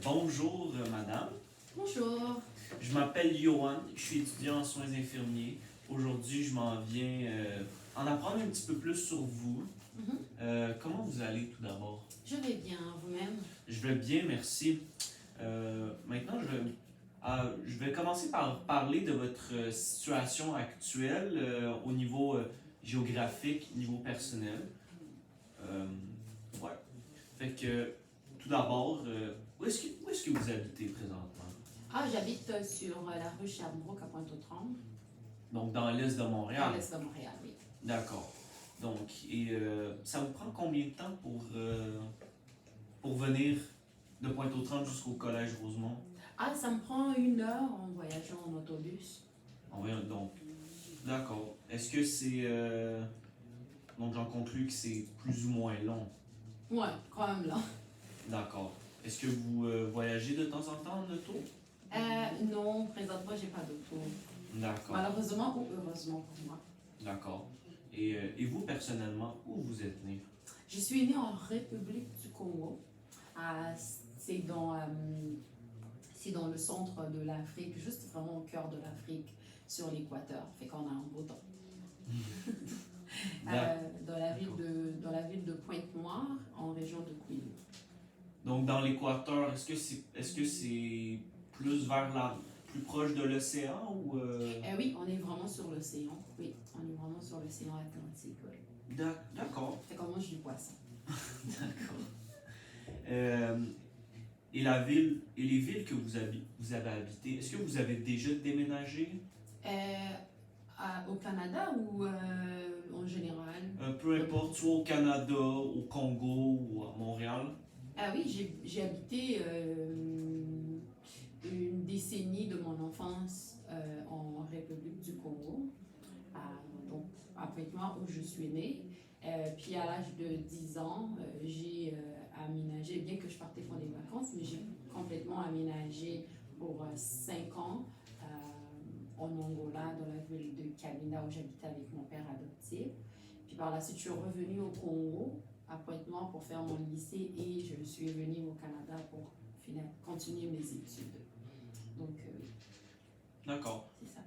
Bonjour, madame. Bonjour. Je m'appelle Johan, je suis étudiant en soins infirmiers. Aujourd'hui, je m'en viens en apprendre un petit peu plus sur vous. Mhm. Comment vous allez tout d'abord? Je vais bien, vous-même? Je vais bien, merci. Maintenant, je vais commencer par parler de votre situation actuelle au niveau géographique, niveau personnel. Ouais. Fait que, tout d'abord, où est-ce que vous habitez présentement? Ah, j'habite sur la rue Sherbrooke à Pointe-aux-Trembles, Donc, dans l'est de à Montréal. l'est de Montréal, oui. D'accord. Donc, ça vous prend combien de temps pour venir de Pointe-aux-Trembles jusqu'au collège Rosemont? Ah, ça me prend 1 heure en voyageant en autobus. Donc, d'accord. Est-ce que c'est... donc, j'en conclus que c'est plus ou moins long. Ouais, quand même là. D'accord. Est-ce que vous voyagez de temps en temps en auto? Non, présentement, j'ai pas d'auto. D'accord. Malheureusement ou heureusement pour moi. D'accord. Et vous, personnellement, où vous êtes né? Je suis née en République du Congo. Ah, c'est dans, euh, c'est dans le centre de l'Afrique, juste vraiment au cœur de l'Afrique, sur l'équateur. Fait qu'on a un beau temps. Dans la ville de Pointe-Noire, en région de Kwilu. Donc, dans l'équateur, est-ce que c'est plus plus proche de l'océan ou... Oui, on est vraiment sur l'océan. Oui, on est vraiment sur l'océan Atlantique. Oui. D'accord. Fait qu'on mange du poisson. D'accord. Et les villes que vous avez habitées, est-ce que vous avez déjà déménagé? Au Canada ou en général? Peu importe, soit au Canada, au Congo ou à Montréal. Ah oui, j'ai habité une décennie de mon enfance en République du Congo, donc à Pointe-Noire où je suis née. Puis à l'âge de 10 ans, j'ai aménagé, bien que je partais pour des vacances, mais j'ai complètement aménagé pour 5 ans en Angola, dans la ville de Kamina où j'habitais avec mon père adoptif. Puis par la suite, je suis revenue au Congo, à Pointe-Noire, pour faire mon lycée et je suis venue au Canada pour continuer mes études. Donc, D'accord. c'est ça.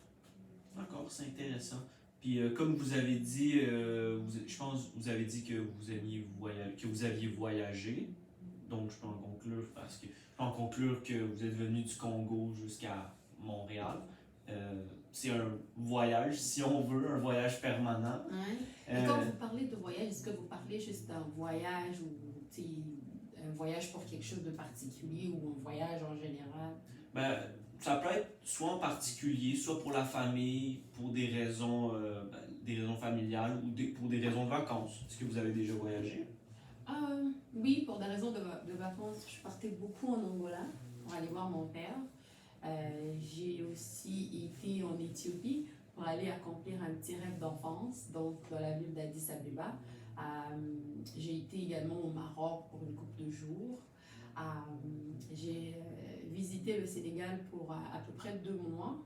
D'accord, c'est intéressant. Puis comme vous avez dit, je pense que vous avez dit que vous aviez voyagé. Donc je peux en conclure que vous êtes venu du Congo jusqu'à Montréal. C'est un voyage, si on veut, un voyage permanent. Ouais. Et quand vous parlez de voyage, est-ce que vous parlez juste d'un voyage ou un voyage pour quelque chose de particulier ou un voyage en général? Ben, ça peut être soit en particulier, soit pour la famille, pour des raisons familiales ou pour des raisons de vacances. Est-ce que vous avez déjà voyagé? Oui, pour des raisons de vacances, je partais beaucoup en Angola pour aller voir mon père. J'ai aussi été en Éthiopie pour aller accomplir un petit rêve d'enfance, donc dans la ville d'Addis Abeba. J'ai été également au Maroc pour une couple de jours. J'ai visité le Sénégal pour à peu près 2 mois.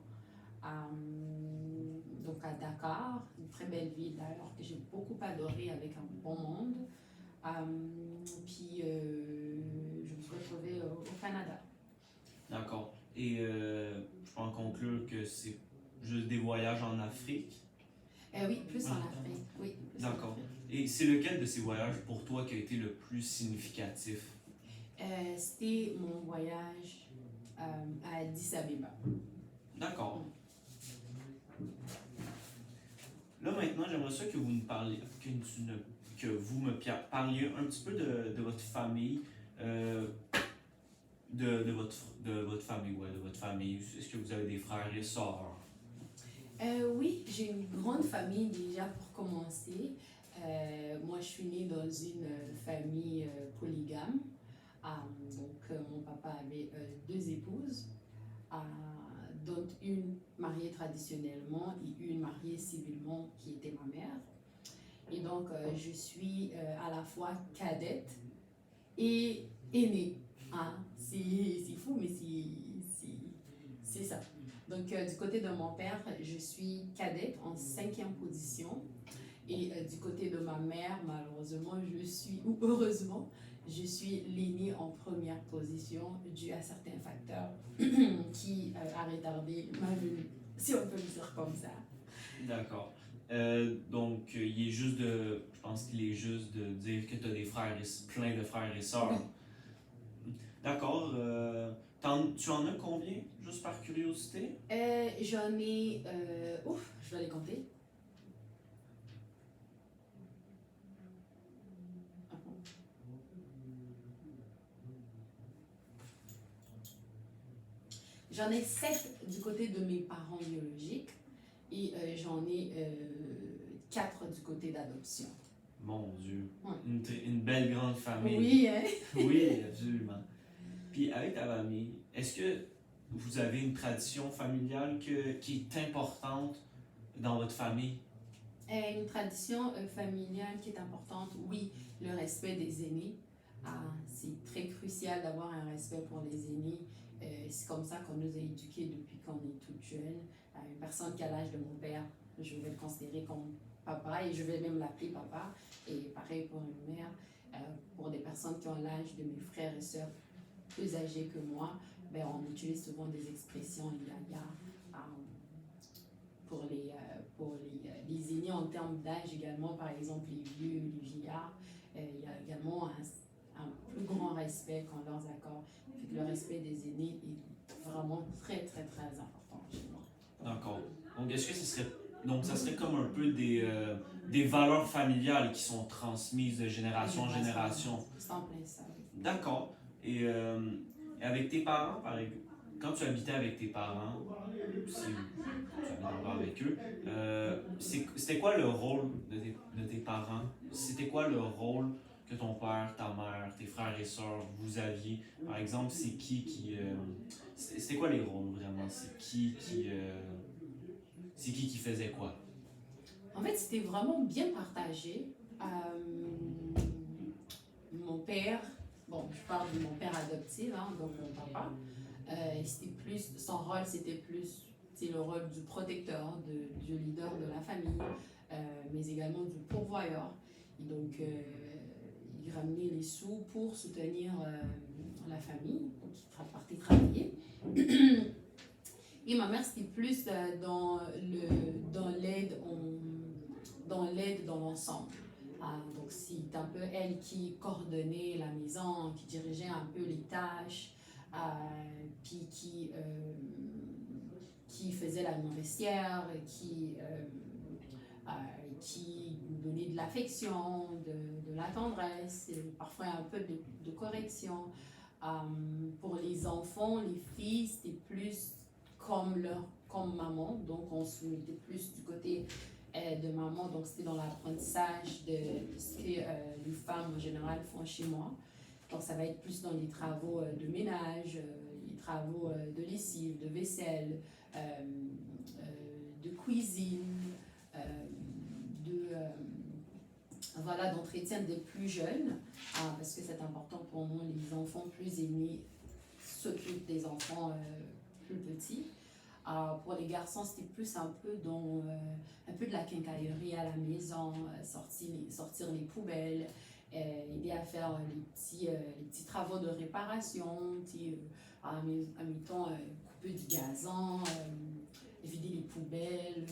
Donc à Dakar, une très belle ville d'ailleurs que j'ai beaucoup adorée avec un bon monde. Puis je me suis retrouvée au Canada. D'accord. Et je peux en conclure que c'est juste des voyages en Afrique. Oui, plus en Afrique. Oui, plus D'accord. en Afrique. Et c'est lequel de ces voyages pour toi qui a été le plus significatif? C'était mon voyage à Addis Abeba. D'accord. Là maintenant, j'aimerais ça que vous me parliez, que vous me parliez un petit peu de votre famille, de votre famille, ouais, de votre famille. Est-ce que vous avez des frères et sœurs? Oui, j'ai une grande famille déjà pour commencer. Moi, je suis née dans une famille polygame. Mon papa avait 2 épouses, dont une mariée traditionnellement et une mariée civilement qui était ma mère. Et donc, je suis à la fois cadette et aînée. C'est fou, mais c'est ça. Donc, du côté de mon père, je suis cadette en 5e position. Et du côté de ma mère, malheureusement, ou heureusement, je suis l'aînée en première position dû à certains facteurs qui a retardé ma venue, si on peut le dire comme ça. D'accord. Donc, il est juste de. Je pense qu'il est juste de dire que tu as des frères plein de frères et sœurs. D'accord. Tu en as combien, juste par curiosité? J'en ai. Ouf, je dois les compter. J'en ai 7 du côté de mes parents biologiques et j'en ai 4 du côté d'adoption. Mon Dieu. Ouais. Une belle grande famille. Oui, hein? Oui, absolument. Puis avec ta famille, est-ce que vous avez une tradition familiale qui est importante dans votre famille? Une tradition familiale qui est importante, oui, le respect des aînés. C'est très crucial d'avoir un respect pour les aînés. C'est comme ça qu'on nous a éduqués depuis qu'on est toute jeune. Une personne qui a l'âge de mon père, je vais le considérer comme papa et je vais même l'appeler papa. Et pareil pour une mère. Pour des personnes qui ont l'âge de mes frères et sœurs plus âgés que moi, ben, on utilise souvent des expressions yaya pour les aînés en termes d'âge également, par exemple les vieux, les vieillards. Il y a également un plus grand respect qu'on leur accorde. Le respect des aînés est vraiment très, très, très important chez moi. D'accord. Donc, est-ce que ça serait comme un peu des valeurs familiales qui sont transmises de génération en génération? C'est en plein ça. D'accord. Et avec tes parents, quand tu habitais avec tes parents, si tu habitais encore avec eux, c'était quoi le rôle de tes parents? C'était quoi le rôle que ton père, ta mère, tes frères et sœurs, vous aviez? Par exemple, c'était quoi les rôles vraiment? C'est qui faisait quoi? En fait, c'était vraiment bien partagé. Mon père, bon, je parle de mon père adoptif, hein, donc mon papa, son rôle, c'était plus le rôle du protecteur, du leader de la famille, mais également du pourvoyeur. Et donc, il ramenait les sous pour soutenir la famille, donc il partait travailler. Et ma mère, c'était plus dans l'aide dans l'ensemble. Donc, c'est un peu elle qui coordonnait la maison, qui dirigeait un peu les tâches, puis qui faisait la nourricière, qui nous donnait de l'affection, de la tendresse, et parfois un peu de correction. Pour les enfants, les filles, c'était plus comme maman, donc on se mettait plus du côté de maman, donc c'était dans l'apprentissage de ce que les femmes en général font chez moi. Donc ça va être plus dans les travaux de ménage, les travaux de lessive, de vaisselle, de cuisine, voilà, d'entretien des plus jeunes, parce que c'est important pour nous, les enfants plus aînés s'occupent des enfants plus petits. Pour les garçons, c'était plus un peu de la quincaillerie à la maison, sortir les poubelles, aider à faire les petits travaux de réparation, admettons, couper du gazon, vider les poubelles,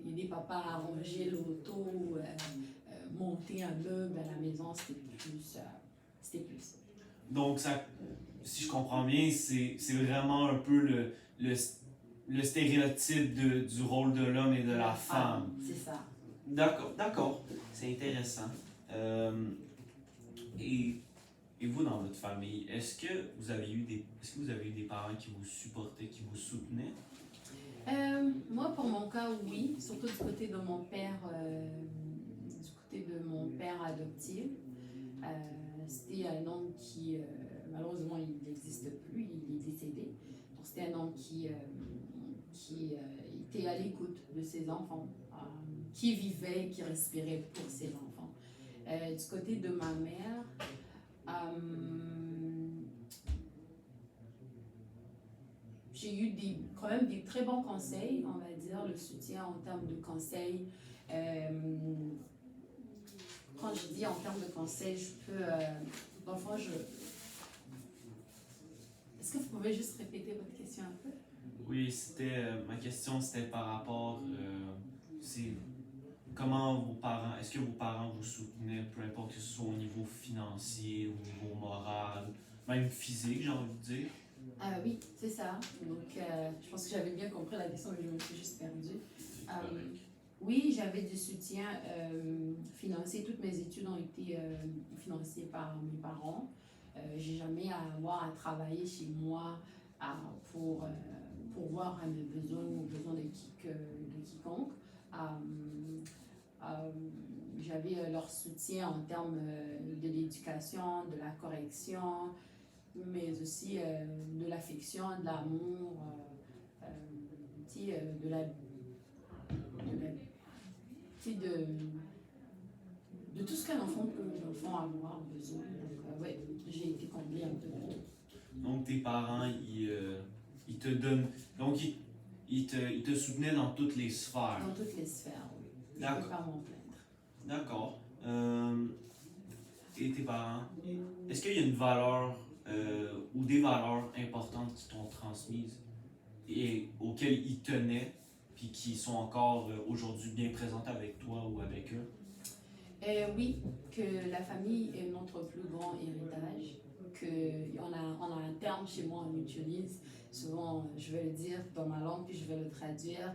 aider papa à ranger l'auto, monter un meuble à la maison, c'était plus. Donc, si je comprends bien, c'est vraiment un peu le stéréotype du rôle de l'homme et de la femme. C'est ça. D'accord. C'est intéressant. Et vous, dans votre famille, est-ce que vous avez eu des parents qui vous supportaient, qui vous soutenaient? Moi, pour mon cas, oui. Surtout du côté de mon père, adoptif. C'était un homme qui, malheureusement, il n'existe plus, il est décédé. Donc, c'était un homme qui était à l'écoute de ses enfants, qui vivait, qui respirait pour ses enfants. Du côté de ma mère, j'ai eu quand même des très bons conseils, on va dire, le soutien en termes de conseils. quand je dis en termes de conseils, je peux, dans le fond, est-ce que vous pouvez juste répéter votre question un peu? Oui, ma question c'était par rapport, c'est comment vos parents, est-ce que vos parents vous soutenaient, peu importe que ce soit au niveau financier, au niveau moral, même physique, j'ai envie de dire? Ah oui, c'est ça. Donc, je pense que j'avais bien compris la question, mais je me suis juste perdue. C'est correct. Oui, j'avais du soutien financier. Toutes mes études ont été financées par mes parents. J'ai jamais à avoir à travailler chez moi pour voir à mes besoins ou aux besoins de quiconque. Euh, J'avais leur soutien en termes de l'éducation, de la correction, mais aussi de l'affection, de l'amour, de la, de tout ce qu'un enfant peut avoir besoin. Donc, ouais, j'ai été comblée un peu de tout. Donc tes parents, ils te donnent, donc ils te soutenaient dans toutes les sphères. Dans toutes les sphères, oui. Je ne peux pas m'en plaindre. D'accord. Et tes parents, est-ce qu'il y a une valeur ou des valeurs importantes qui t'ont transmises et auxquelles ils tenaient, puis qui sont encore aujourd'hui bien présentes avec toi ou avec eux? Oui, que la famille est notre plus grand héritage, qu'on a un terme chez moi, on utilise souvent, je vais le dire dans ma langue, puis je vais le traduire,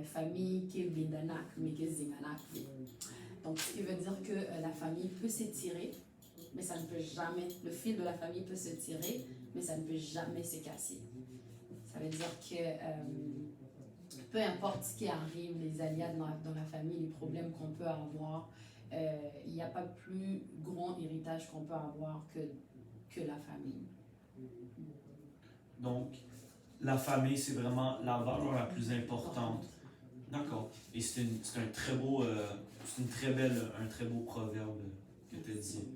famille qui est bindanak, mais qui est zinganak. Donc, ce qui veut dire que la famille peut s'étirer, mais ça ne peut jamais, le fil de la famille peut se tirer, mais ça ne peut jamais se casser. Ça veut dire que peu importe ce qui arrive, les aléas dans la famille, les problèmes qu'on peut avoir, il n'y a pas plus grand héritage qu'on peut avoir que la famille. Donc, la famille, c'est vraiment la valeur la plus importante. D'accord. Et c'est un très beau, un très beau proverbe que tu as dit.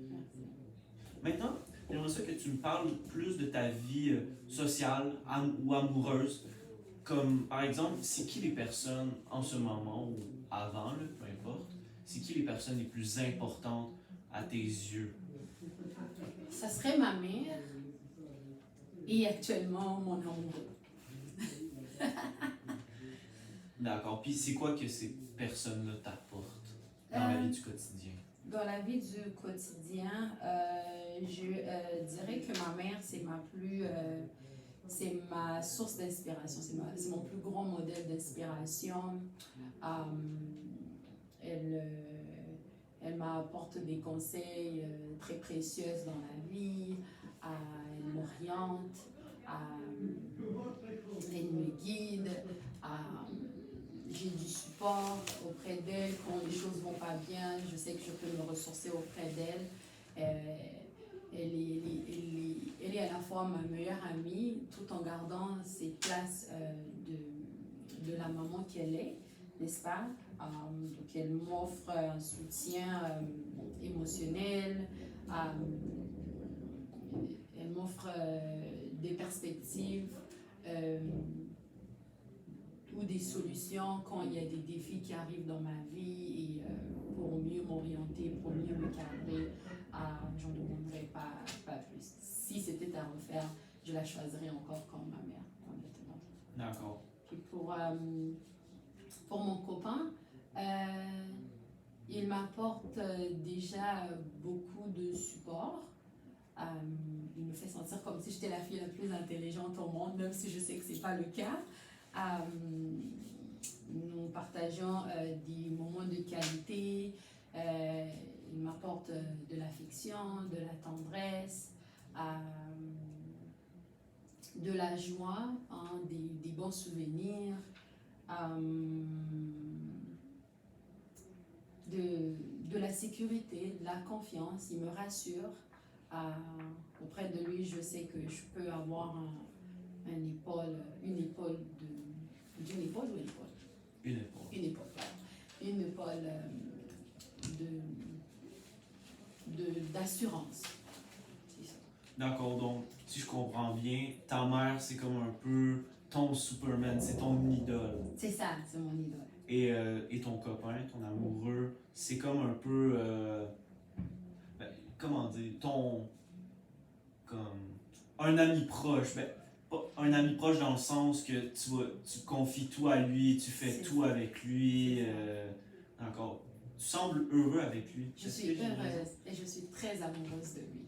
Maintenant, j'aimerais ça que tu me parles plus de ta vie sociale ou amoureuse. Comme, par exemple, c'est qui les personnes en ce moment ou avant, là, peu importe, c'est qui les personnes les plus importantes à tes yeux? Ça serait ma mère et actuellement mon amoureux. D'accord. Puis c'est quoi que ces personnes-là t'apportent dans la vie du quotidien? Dans la vie du quotidien, je dirais que ma mère, c'est ma source d'inspiration, c'est mon plus grand modèle d'inspiration. Elle m'apporte des conseils très précieux dans la vie, elle m'oriente, elle me guide, j'ai du support auprès d'elle quand les choses vont pas bien, je sais que je peux me ressourcer auprès d'elle. Elle est à la fois ma meilleure amie tout en gardant ses places de la maman qu'elle est, n'est-ce pas? Donc elle m'offre un soutien émotionnel, elle m'offre des perspectives ou des solutions quand il y a des défis qui arrivent dans ma vie et pour mieux m'orienter, pour mieux me cadrer, j'en demanderai pas plus. Si c'était à refaire, je la choisirais encore comme ma mère, honnêtement. D'accord. Puis pour mon copain, il m'apporte déjà beaucoup de support. Il me fait sentir comme si j'étais la fille la plus intelligente au monde, même si je sais que ce n'est pas le cas. Nous partageons des moments de qualité. Il m'apporte de l'affection, de la tendresse, de la joie, des bons souvenirs, de la sécurité, de la confiance. Il me rassure. Auprès de lui, je sais que je peux avoir une épaule ou une épaule? Une épaule d'assurance. D'accord, donc si je comprends bien, ta mère c'est comme un peu ton Superman, c'est ton idole. C'est ça, c'est mon idole. et ton copain, ton amoureux, c'est comme un peu, comment dire, comme, un ami proche, pas un ami proche dans le sens que tu confies tout à lui, tu fais C'est tout ça. avec lui, C'est ça. encore, tu sembles heureux avec lui. Je Est-ce suis que j'ai raison? heureuse et je suis très amoureuse de lui.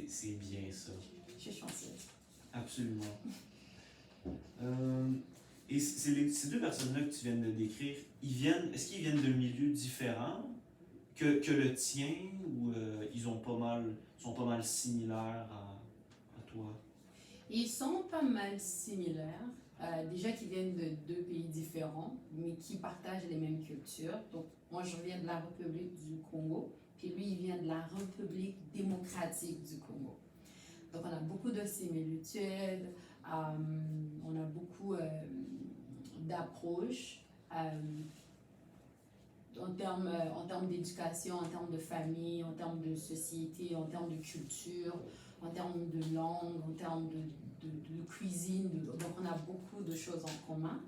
C'est bien ça, Je suis chanceuse. absolument. Euh, et ces deux personnes-là que tu viens de décrire, est-ce qu'ils viennent de milieux différents que le tien ou ils ont sont pas mal similaires à toi? Ils sont pas mal similaires. Déjà qui viennent de deux pays différents, mais qui partagent les mêmes cultures. Donc, moi, je viens de la République du Congo, puis lui, il vient de la République démocratique du Congo. Donc, on a beaucoup de similitudes, on a beaucoup d'approches en termes d'éducation, en termes de famille, en termes de société, en termes de culture, en termes de langue, en termes de cuisine. Donc, on a beaucoup de choses en commun,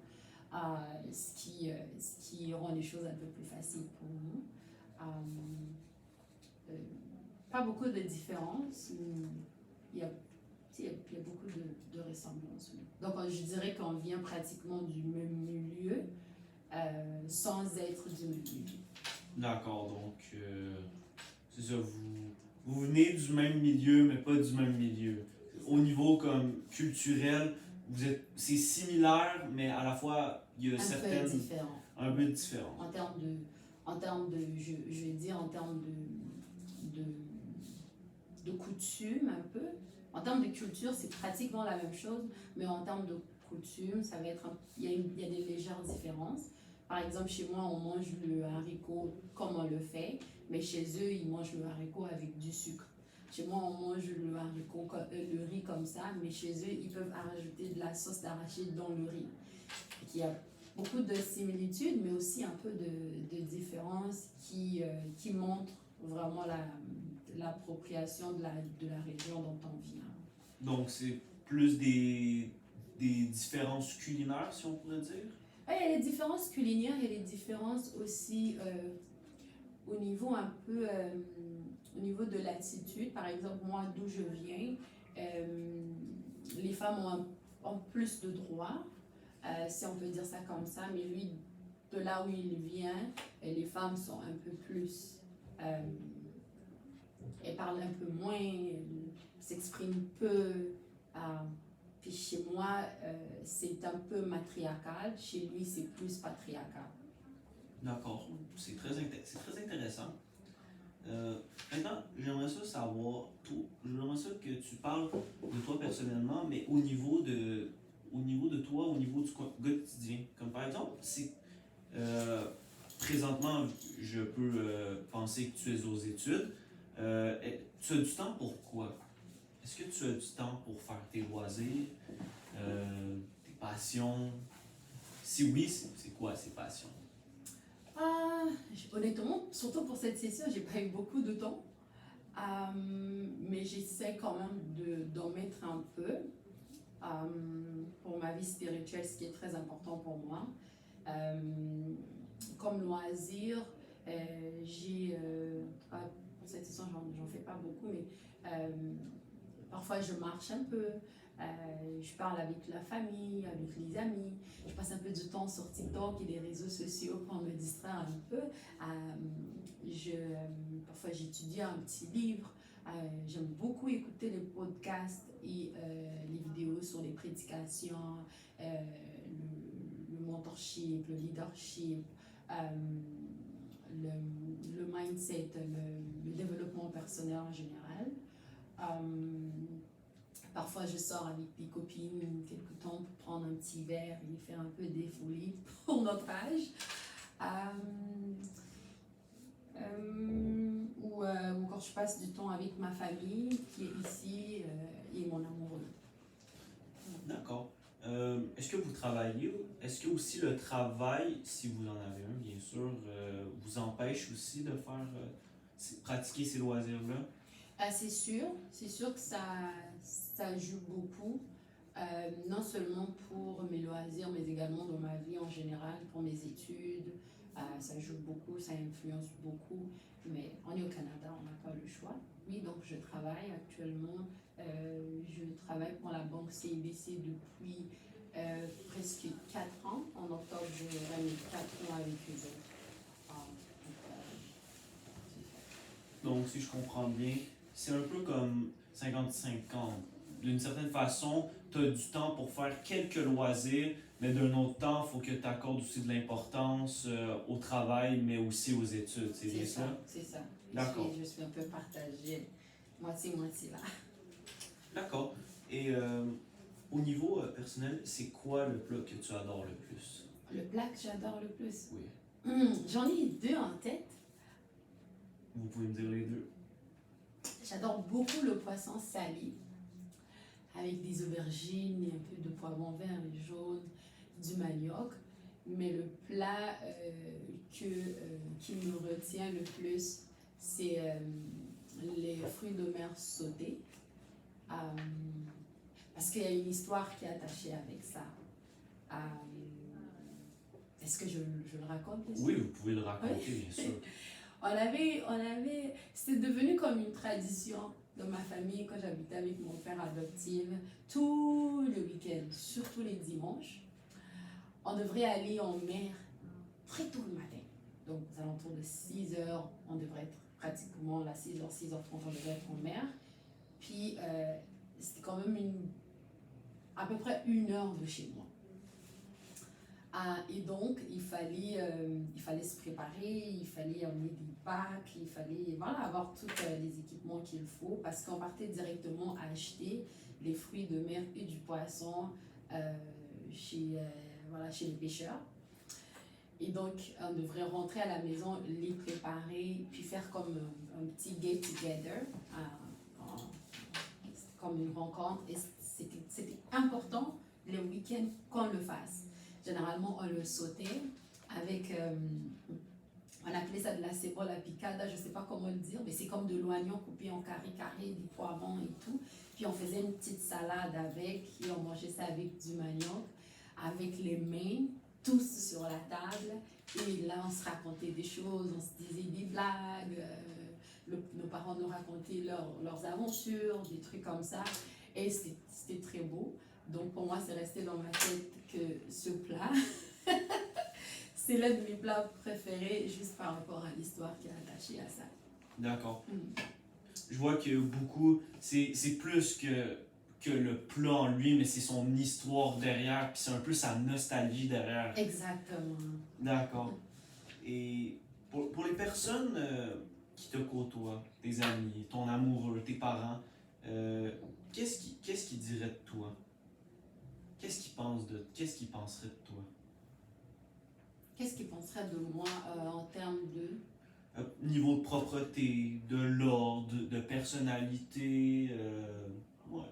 ce qui rend les choses un peu plus faciles pour nous. Pas beaucoup de différences, il y a, il y a beaucoup de ressemblances. Donc, je dirais qu'on vient pratiquement du même milieu, sans être du même milieu. D'accord, donc c'est ça, vous venez du même milieu, mais pas du même milieu. Au niveau comme culturel, c'est similaire, mais à la fois, il y a certaines... Un peu différent. Un peu différent. En termes de je vais dire, en termes de coutume un peu. En termes de culture, c'est pratiquement la même chose, mais en termes de coutume, ça va être il y a des légères différences. Par exemple, chez moi, on mange le haricot comme on le fait, mais chez eux, ils mangent le haricot avec du sucre. Chez moi, on mange le riz comme ça, mais chez eux, ils peuvent rajouter de la sauce d'arachide dans le riz. Donc, il y a beaucoup de similitudes, mais aussi un peu de différences qui montrent vraiment l'appropriation de la région dont on vient. Donc, c'est plus des différences culinaires, si on pourrait dire? Il y a les différences culinaires, il y a les différences aussi au niveau un peu, au niveau de l'attitude. Par exemple, moi, d'où je viens, les femmes ont plus de droits, si on peut dire ça comme ça, mais lui, de là où il vient, les femmes sont un peu plus... elles parlent un peu moins, elles s'expriment peu. Puis chez moi, c'est un peu matriarcal. Chez lui, c'est plus patriarcal. D'accord. C'est très intéressant. Maintenant, j'aimerais ça savoir, j'aimerais ça que tu parles de toi personnellement, mais au niveau de toi, au niveau du quotidien. Comme par exemple, présentement, je peux penser que tu es aux études. Tu as du temps pour quoi? Est-ce que tu as du temps pour faire tes loisirs, tes passions? Si oui, c'est quoi ces passions? Honnêtement, surtout pour cette session, j'ai pas eu beaucoup de temps. Mais j'essaie quand même d'en mettre un peu pour ma vie spirituelle, ce qui est très important pour moi. Comme loisir, pour cette session, j'en fais pas beaucoup, mais parfois je marche un peu, je parle avec la famille, avec les amis, je passe un peu du temps sur TikTok et les réseaux sociaux pour me distraire un peu. Parfois j'étudie un petit livre, j'aime beaucoup écouter les podcasts et les vidéos sur les prédications, le mentorship, le leadership, le mindset, le développement personnel en général. Parfois, je sors avec des copines quelque temps pour prendre un petit verre et faire un peu des folies pour notre âge. Ou quand je passe du temps avec ma famille qui est ici et mon amoureux. D'accord. Est-ce que vous travaillez? Est-ce que aussi le travail, si vous en avez un, bien sûr, vous empêche aussi de faire pratiquer ces loisirs-là? C'est sûr que ça joue beaucoup. Non seulement pour mes loisirs, mais également dans ma vie en général, pour mes études. Ça joue beaucoup, ça influence beaucoup. Mais on est au Canada, on n'a pas le choix. Oui, donc je travaille actuellement. Je travaille pour la banque CIBC depuis presque 4 ans. En octobre, j'aurai mes 4 ans avec eux autres. Donc, si je comprends bien, c'est un peu comme 50-50. D'une certaine façon, tu as du temps pour faire quelques loisirs, mais d'un autre temps, il faut que tu accordes aussi de l'importance au travail, mais aussi aux études. C'est bien ça? C'est ça. D'accord. Je suis un peu partagée, moitié-moitié là. D'accord. Et au niveau personnel, c'est quoi le plat que tu adores le plus? Le plat que j'adore le plus? Oui. J'en ai 2 en tête. Vous pouvez me dire les deux? J'adore beaucoup le poisson salé, avec des aubergines et un peu de poivron vert et jaune, du manioc. Mais le plat qui me retient le plus, c'est les fruits de mer sautés. Parce qu'il y a une histoire qui est attachée avec ça. Est-ce que je le raconte? Oui, vous pouvez le raconter, Oui. bien sûr. C'était devenu comme une tradition dans ma famille quand j'habitais avec mon père adoptif. Tous les week-ends, surtout les dimanches, on devrait aller en mer très tôt le matin. Donc, aux alentours de 6 heures, on devrait être pratiquement à 6h, 6h30, on devrait être en mer. Puis, c'était quand même à peu près 1 heure de chez moi. Et donc, il fallait se préparer, il fallait emmener des packs, il fallait avoir tous les équipements qu'il faut parce qu'on partait directement acheter les fruits de mer et du poisson chez les pêcheurs. Et donc, on devrait rentrer à la maison, les préparer, puis faire comme un petit get-together, comme une rencontre. Et c'était important le week-end qu'on le fasse. Généralement, on le sautait avec, on appelait ça de la cebolla picada, je ne sais pas comment le dire, mais c'est comme de l'oignon coupé en carré, des poivrons et tout. Puis on faisait une petite salade avec, et on mangeait ça avec du manioc, avec les mains, tous sur la table. Et là, on se racontait des choses, on se disait des blagues, nos parents nous racontaient leurs aventures, des trucs comme ça. Et c'était très beau. Donc pour moi, c'est resté dans ma tête que ce plat, c'est l'un de mes plats préférés, juste par rapport à l'histoire qui est attachée à ça. D'accord. Je vois que beaucoup, c'est plus que le plat en lui, mais c'est son histoire derrière, puis c'est un peu sa nostalgie derrière. Exactement. D'accord. Et pour les personnes qui te côtoient, tes amis, ton amoureux, tes parents, qu'est-ce qu'ils diraient de toi? Qu'est-ce qu'ils penseraient de toi? Qu'est-ce qu'ils penseraient de moi en termes de... Niveau de propreté, de l'ordre, de personnalité, ouais.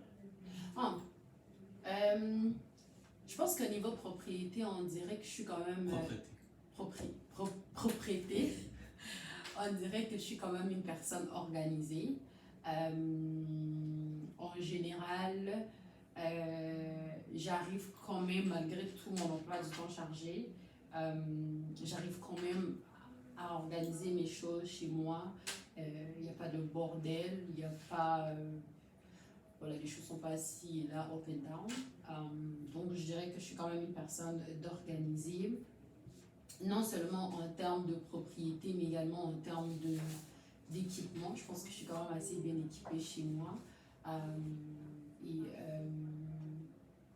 Je pense qu'au niveau propriété, on dirait que je suis quand même... Propriété. On dirait que je suis quand même une personne organisée. En général, j'arrive quand même, malgré tout mon emploi du temps chargé, j'arrive quand même à organiser mes choses chez moi. Il n'y a pas de bordel, il n'y a pas... les choses ne sont pas assis là, up and down. Donc, je dirais que je suis quand même une personne d'organisée. Non seulement en termes de propriété, mais également en termes d'équipement. Je pense que je suis quand même assez bien équipée chez moi.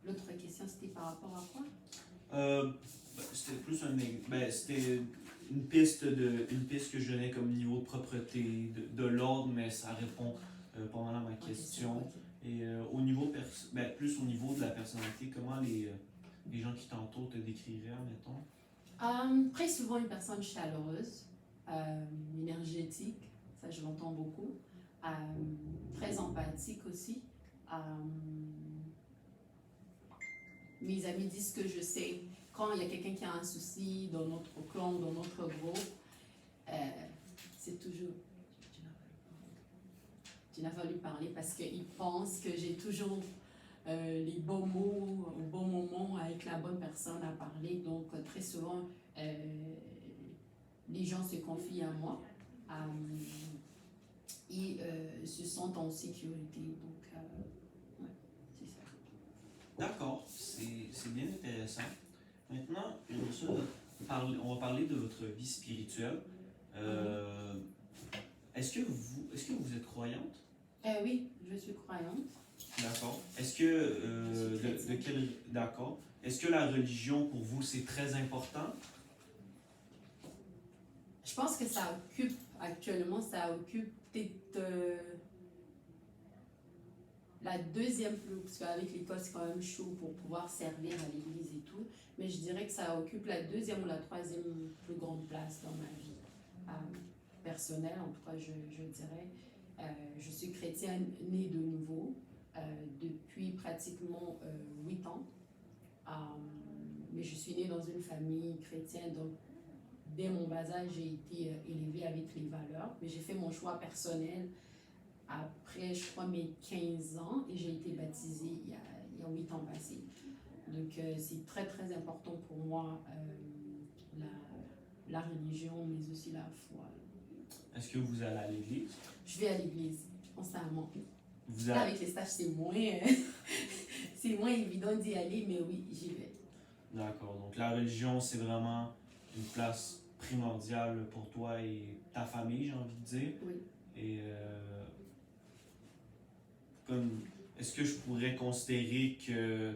L'autre question, c'était par rapport à quoi? C'était plus c'était une piste que je donnais comme niveau de propreté, de l'ordre, mais ça répond pas mal à ma question. Okay. Et plus au niveau de la personnalité, comment les gens qui t'entourent te décriraient, mettons? Très souvent une personne chaleureuse, énergétique, ça je l'entends beaucoup, très empathique aussi. Mes amis disent que je sais quand il y a quelqu'un qui a un souci dans notre clan, dans notre groupe, c'est toujours... Tu n'as pas lui parler parce qu'ils pensent que j'ai toujours les bons mots au bon moment avec la bonne personne à parler. Donc, très souvent, les gens se confient à moi et se sentent en sécurité. Donc, ouais, c'est ça. D'accord, c'est bien intéressant. Maintenant, on va parler de votre vie spirituelle. Est-ce que vous êtes croyante? Oui, je suis croyante. D'accord. Est-ce que d'accord. Est-ce que la religion pour vous c'est très important? Je pense que ça occupe, actuellement, ça occupe peut-être la deuxième plus, parce qu'avec l'école, c'est quand même chaud pour pouvoir servir à l'église et tout, mais je dirais que ça occupe la deuxième ou la troisième plus grande place dans ma vie personnelle, en tout cas, je dirais. Je suis chrétienne née de nouveau depuis pratiquement 8 ans, mais je suis née dans une famille chrétienne, donc dès mon bas âge, j'ai été élevée avec les valeurs, mais j'ai fait mon choix personnel après, je crois, mes 15 ans et j'ai été baptisée il y a 8 ans passés. Donc, c'est très, très important pour moi, la religion, mais aussi la foi. Est-ce que vous allez à l'église? Je vais à l'église constamment. Vous Là, allez... avec les stages, c'est moins, c'est moins évident d'y aller, mais oui, j'y vais. D'accord. Donc, la religion, c'est vraiment une place primordiale pour toi et ta famille, j'ai envie de dire. Oui. Et est-ce que je pourrais considérer que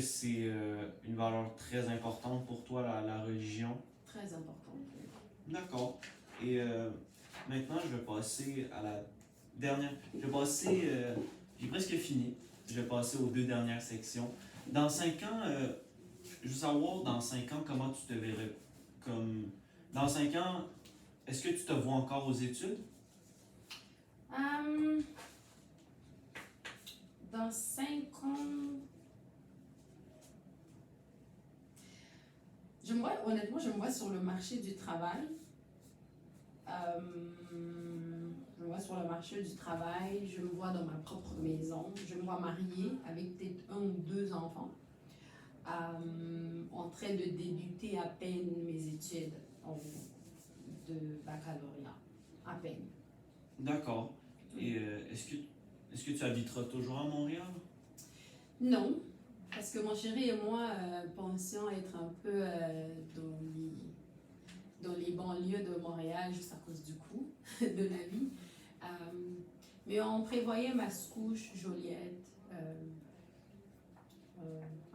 c'est une valeur très importante pour toi, la religion? Très important. D'accord. Et maintenant, je vais passer à la dernière. J'ai presque fini. Je vais passer aux 2 dernières sections. Dans 5 ans, je veux savoir, dans 5 ans, comment tu te verrais? Dans 5 ans, est-ce que tu te vois encore aux études? Dans 5 ans, honnêtement, je me vois sur le marché du travail. Je me vois sur le marché du travail, je me vois dans ma propre maison, je me vois mariée avec peut-être 1 ou 2 enfants, en train de débuter à peine mes études de baccalauréat, à peine. D'accord. Et est-ce que tu habiteras toujours à Montréal? Non, parce que mon chéri et moi pensions être un peu dans les banlieues de Montréal juste à cause du coût de la vie. Mais on prévoyait Mascouche, Joliette,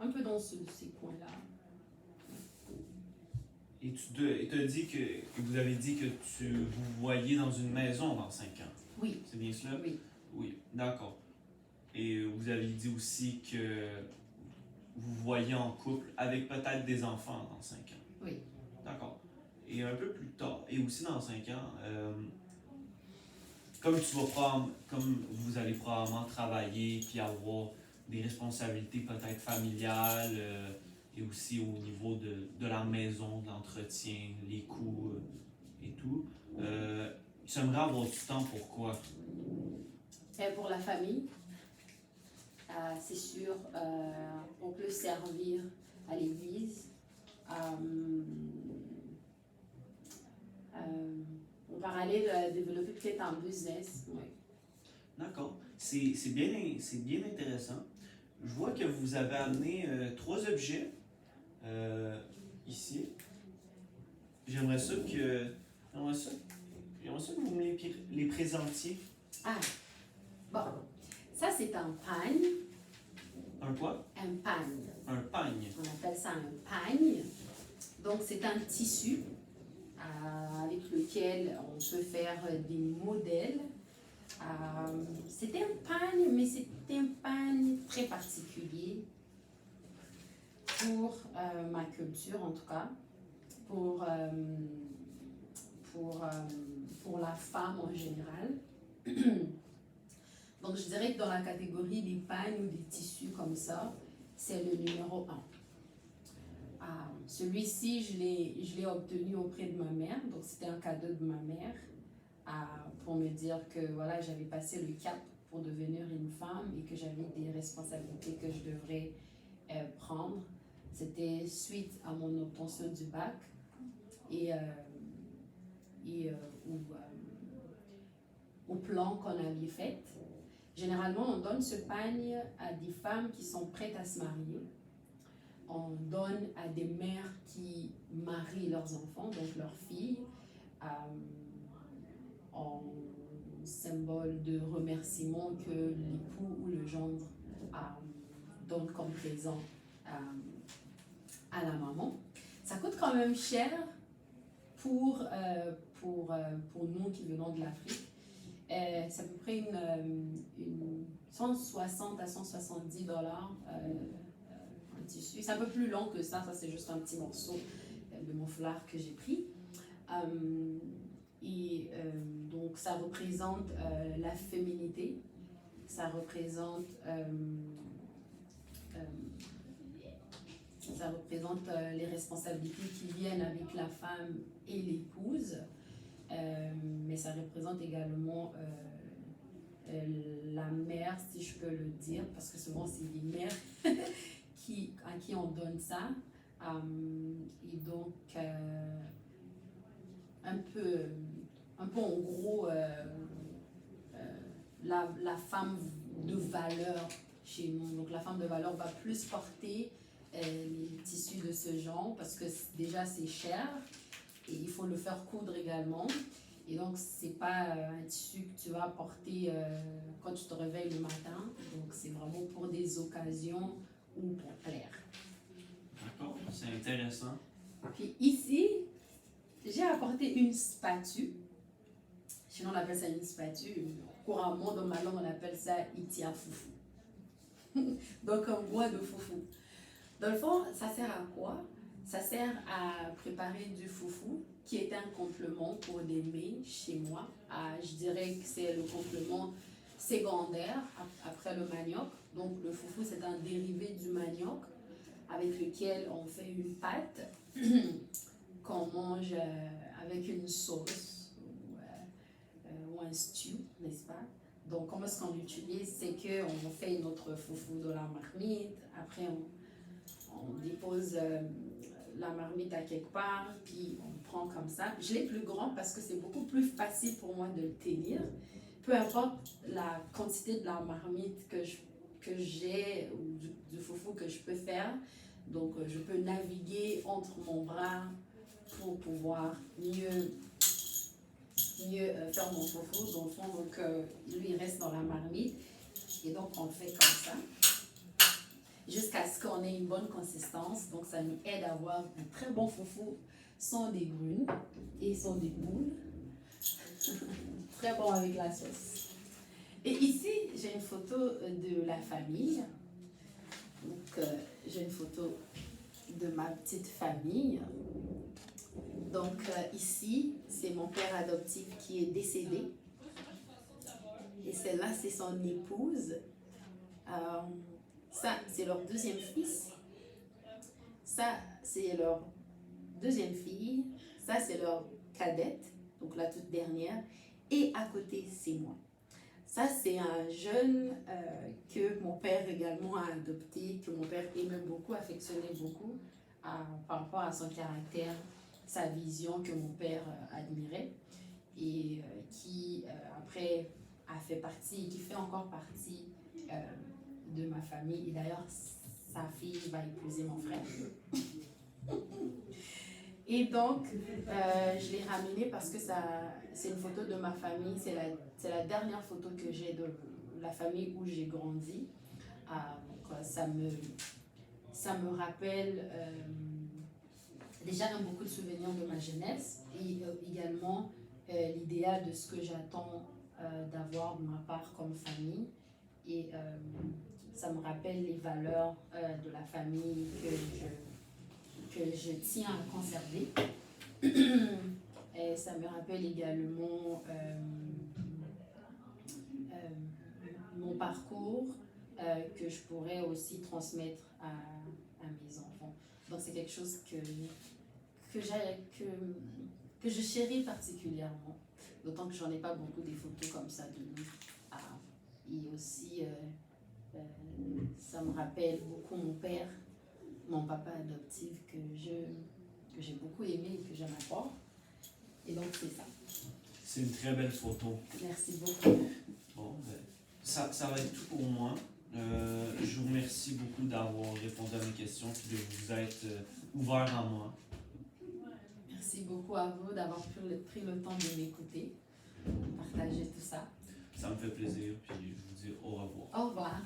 un peu dans ces coins-là. Et tu as dit que vous avez dit que vous voyez dans une maison dans 5 ans. Oui. C'est bien cela? Oui. Oui, d'accord. Et vous avez dit aussi que vous voyez en couple avec peut-être des enfants dans 5 ans. Oui. D'accord. Et un peu plus tard, et aussi dans 5 ans, comme vous allez probablement travailler puis avoir des responsabilités peut-être familiales et aussi au niveau de la maison, de l'entretien, les coûts et tout, tu aimerais avoir du temps pour quoi? Pour la famille, c'est sûr, on peut servir à l'église. En parallèle, développer peut-être un business. Ouais. D'accord. C'est bien intéressant. Je vois que vous avez amené 3 objets ici. J'aimerais ça que vous me les présentiez. Ah, bon. Ça, c'est un pagne. Un quoi? Un pagne. Un pagne. On appelle ça un pagne. Donc, c'est un tissu avec lequel on peut faire des modèles. C'était un pagne, mais c'était un pagne très particulier pour ma culture, en tout cas, pour la femme en général. Donc, je dirais que dans la catégorie des pagnes ou des tissus comme ça, c'est le numéro 1. Celui-ci, je l'ai obtenu auprès de ma mère, donc c'était un cadeau de ma mère pour me dire que voilà, j'avais passé le cap pour devenir une femme et que j'avais des responsabilités que je devrais prendre. C'était suite à mon obtention du bac et, au plan qu'on avait fait. Généralement, on donne ce pagne à des femmes qui sont prêtes à se marier. On donne à des mères qui marient leurs enfants, donc leurs filles, en symbole de remerciement que l'époux ou le gendre donne comme présent à la maman. Ça coûte quand même cher pour nous qui venons de l'Afrique. C'est à peu près une 160 à 170 dollars un tissu. C'est un peu plus long que ça c'est juste un petit morceau de mon foulard que j'ai pris. Donc ça représente la féminité, ça représente les responsabilités qui viennent avec la femme et l'épouse, mais ça représente également la mère, si je peux le dire, parce que souvent c'est des mères à qui on donne ça. Et donc, un peu en gros, la femme de valeur chez nous. Donc, la femme de valeur va plus porter les tissus de ce genre parce que déjà c'est cher et il faut le faire coudre également. Et donc, c'est pas un tissu que tu vas porter quand tu te réveilles le matin. Donc, c'est vraiment pour des occasions ou pour plaire. D'accord, c'est intéressant. Puis ici, j'ai apporté une spatule. Sinon, on appelle ça une spatule. Couramment, dans ma langue, on appelle ça itia foufou. Donc, un bois de foufou. Dans le fond, ça sert à quoi? Ça sert à préparer du foufou, qui est un complément pour des mets chez moi. Je dirais que c'est le complément secondaire après le manioc. Donc, le foufou, c'est un dérivé du manioc avec lequel on fait une pâte qu'on mange avec une sauce ou un stew, n'est-ce pas? Donc, comment est-ce qu'on l'utilise? C'est qu'on fait notre foufou dans la marmite, après on dépose la marmite à quelque part, puis on prend comme ça. Je l'ai plus grand parce que c'est beaucoup plus facile pour moi de le tenir. Peu importe la quantité de la marmite que j'ai ou du foufou que je peux faire. Donc, je peux naviguer entre mon bras pour pouvoir mieux faire mon foufou. Dans le fond, donc, lui, il reste dans la marmite. Et donc, on le fait comme ça. Jusqu'à ce qu'on ait une bonne consistance. Donc, ça nous aide à avoir un très bon foufou sans des brunes et sans des boules. Très bon avec la sauce. Et ici, j'ai une photo de la famille. Donc, j'ai une photo de ma petite famille. Donc, ici, c'est mon père adoptif qui est décédé. Et celle-là, c'est son épouse. Ça, c'est leur deuxième fils. Ça, c'est leur deuxième fille. Ça, c'est leur cadette, donc la toute dernière. Et à côté, c'est moi. Ça, c'est un jeune que mon père également a adopté, que mon père aimait beaucoup, affectionnait beaucoup par rapport à son caractère, sa vision que mon père admirait et qui, après, a fait partie et qui fait encore partie de ma famille. Et d'ailleurs, sa fille va épouser mon frère. Et donc, je l'ai ramenée parce que c'est une photo de ma famille. C'est la dernière photo que j'ai de la famille où j'ai grandi. Donc, ça me rappelle déjà beaucoup de souvenirs de ma jeunesse et également l'idéal de ce que j'attends d'avoir de ma part comme famille. Et ça me rappelle les valeurs de la famille que je tiens à conserver. Et ça me rappelle également mon parcours que je pourrais aussi transmettre à mes enfants. Donc c'est quelque chose que je chéris particulièrement, d'autant que j'en ai pas beaucoup des photos comme ça de nous. Et aussi Ça me rappelle beaucoup mon père, mon papa adoptif que j'ai beaucoup aimé et que j'aime encore. Et donc, c'est ça. C'est une très belle photo. Merci beaucoup. Bon, ben, ça va être tout pour moi. Je vous remercie beaucoup d'avoir répondu à mes questions et de vous être ouvert à moi. Merci beaucoup à vous d'avoir pris le temps de m'écouter, de partager tout ça. Ça me fait plaisir, puis je vous dis au revoir. Au revoir.